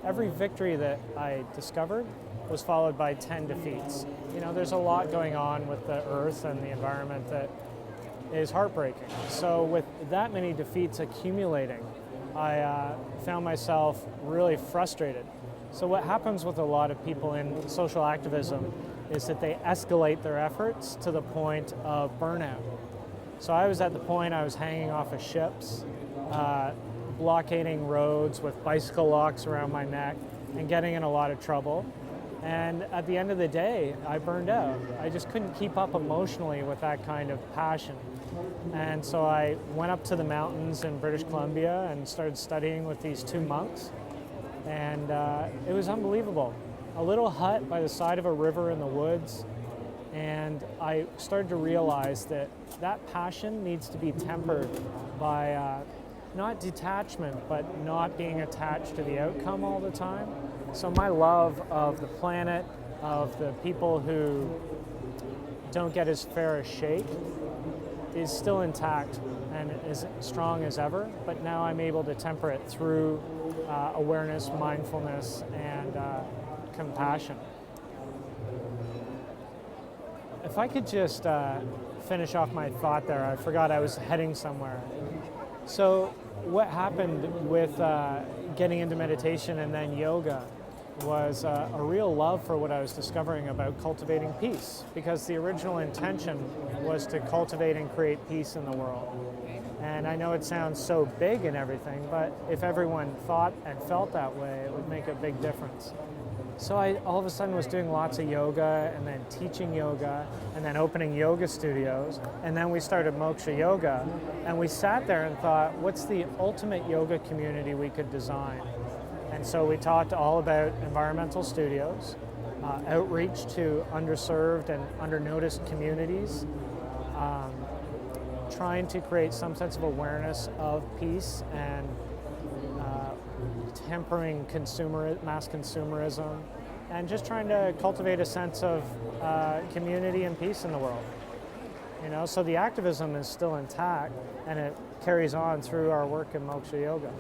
every victory that I discovered was followed by 10 defeats. There's a lot going on with the earth and the environment that is heartbreaking. So with that many defeats accumulating, I found myself really frustrated. So what happens with a lot of people in social activism is that they escalate their efforts to the point of burnout. So I was at the point I was hanging off of ships, blockading roads with bicycle locks around my neck and getting in a lot of trouble. And at the end of the day, I burned out. I just couldn't keep up emotionally with that kind of passion. And so I went up to the mountains in British Columbia and started studying with these two monks. And it was unbelievable. A little hut by the side of a river in the woods. And I started to realize that passion needs to be tempered by not detachment, but not being attached to the outcome all the time. So my love of the planet, of the people who don't get as fair a shake, is still intact and as strong as ever, but now I'm able to temper it through awareness, mindfulness, and compassion. If I could just finish off my thought there, I forgot I was heading somewhere. So what happened with getting into meditation and then yoga was a real love for what I was discovering about cultivating peace, because the original intention was to cultivate and create peace in the world. And I know it sounds so big and everything, but if everyone thought and felt that way, it would make a big difference. So I all of a sudden was doing lots of yoga and then teaching yoga and then opening yoga studios. And then we started Moksha Yoga, and we sat there and thought, what's the ultimate yoga community we could design? And so we talked all about environmental studios, outreach to underserved and undernoticed communities, trying to create some sense of awareness of peace and tempering mass consumerism, and just trying to cultivate a sense of community and peace in the world. So the activism is still intact, and it carries on through our work in Moksha Yoga.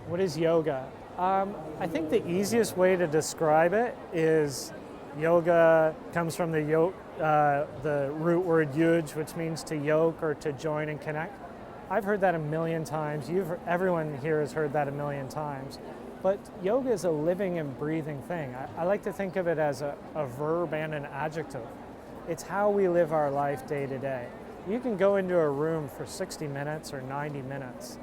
What is yoga? I think the easiest way to describe it is yoga comes from the root word yuj, which means to yoke or to join and connect. I've heard that a million times. Everyone here has heard that a million times. But yoga is a living and breathing thing. I like to think of it as a verb and an adjective. It's how we live our life day to day. You can go into a room for 60 minutes or 90 minutes,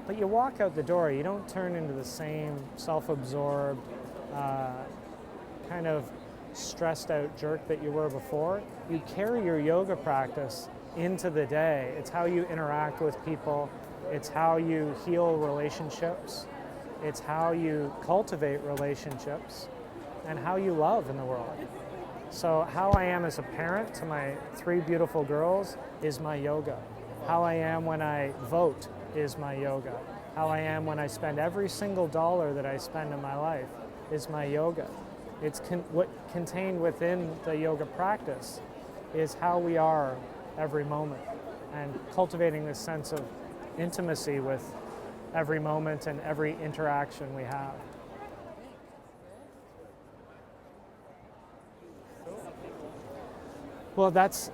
but you walk out the door, you don't turn into the same self-absorbed, kind of stressed out jerk that you were before. You carry your yoga practice into the day. It's how you interact with people. It's how you heal relationships. It's how you cultivate relationships and how you love in the world. So how I am as a parent to my 3 beautiful girls is my yoga. How I am when I vote is my yoga. How I am when I spend every single dollar that I spend in my life is my yoga. It's what contained within the yoga practice is how we are every moment, and cultivating this sense of intimacy with every moment and every interaction we have. Well, that's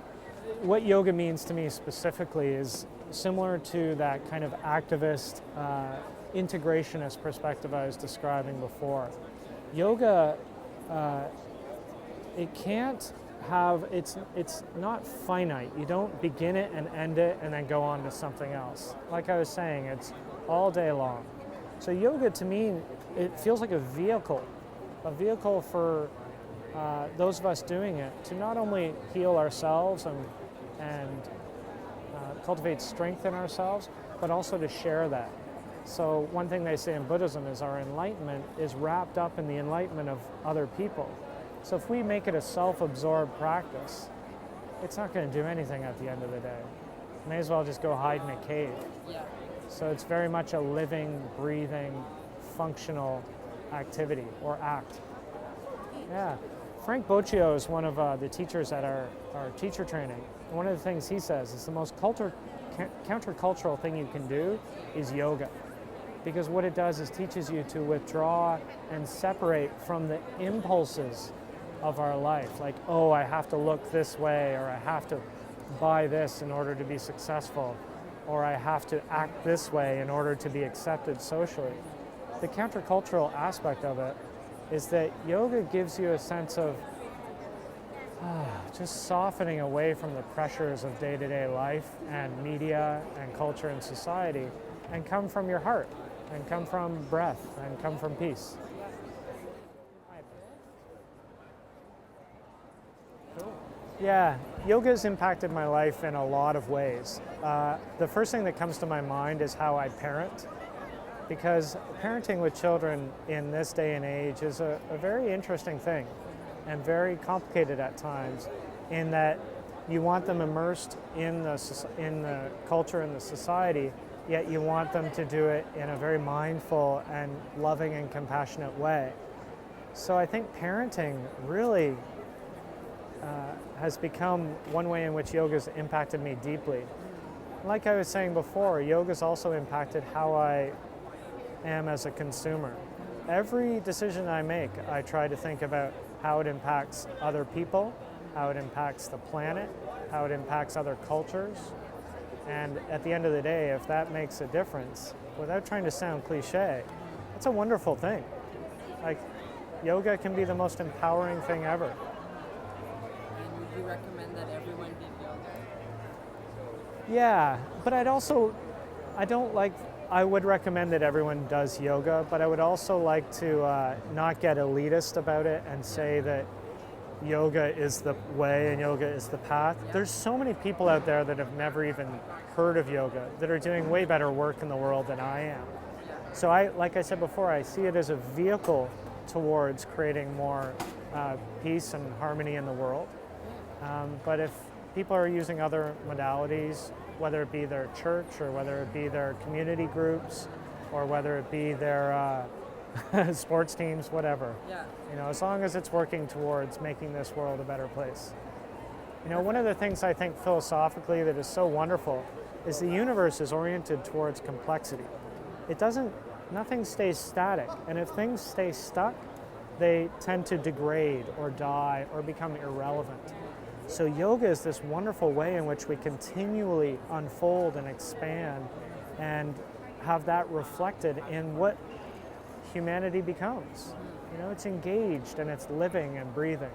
what yoga means to me specifically, is similar to that kind of activist, integrationist perspective I was describing before. Yoga, it can't have, it's not finite. You don't begin it and end it and then go on to something else. Like I was saying, it's all day long. So yoga to me, it feels like a vehicle for those of us doing it to not only heal ourselves and cultivate strength in ourselves, but also to share that. So one thing they say in Buddhism is our enlightenment is wrapped up in the enlightenment of other people. So if we make it a self-absorbed practice, it's not going to do anything at the end of the day. May as well just go hide in a cave. Yeah. So it's very much a living, breathing, functional activity or act. Yeah. Frank Boccio is one of the teachers at our teacher training. One of the things he says is the most countercultural thing you can do is yoga. Because what it does is teaches you to withdraw and separate from the impulses of our life. Like, oh, I have to look this way, or I have to buy this in order to be successful, or I have to act this way in order to be accepted socially. The countercultural aspect of it is that yoga gives you a sense of just softening away from the pressures of day-to-day life and media and culture and society, and come from your heart, and come from breath, and come from peace. Yeah, yoga has impacted my life in a lot of ways. The first thing that comes to my mind is how I parent, because parenting with children in this day and age is a very interesting thing and very complicated at times, in that you want them immersed in the culture and the society, yet you want them to do it in a very mindful and loving and compassionate way. So I think parenting really has become one way in which yoga's impacted me deeply. Like I was saying before, yoga's also impacted how I am as a consumer. Every decision I make, I try to think about how it impacts other people, how it impacts the planet, how it impacts other cultures. And at the end of the day, if that makes a difference, without trying to sound cliche, it's a wonderful thing. Like, yoga can be the most empowering thing ever. And would you recommend that everyone did yoga? Yeah, but I would recommend that everyone does yoga, but I would also like to not get elitist about it and say that yoga is the way and yoga is the path. There's so many people out there that have never even heard of yoga that are doing way better work in the world than I am. So like I said before, I see it as a vehicle towards creating more peace and harmony in the world. But if people are using other modalities, whether it be their church or whether it be their community groups or whether it be their sports teams, whatever. Yeah. As long as it's working towards making this world a better place. One of the things I think philosophically that is so wonderful is the universe is oriented towards complexity. Nothing stays static, and if things stay stuck, they tend to degrade or die or become irrelevant. So yoga is this wonderful way in which we continually unfold and expand and have that reflected in what humanity becomes. It's engaged and it's living and breathing.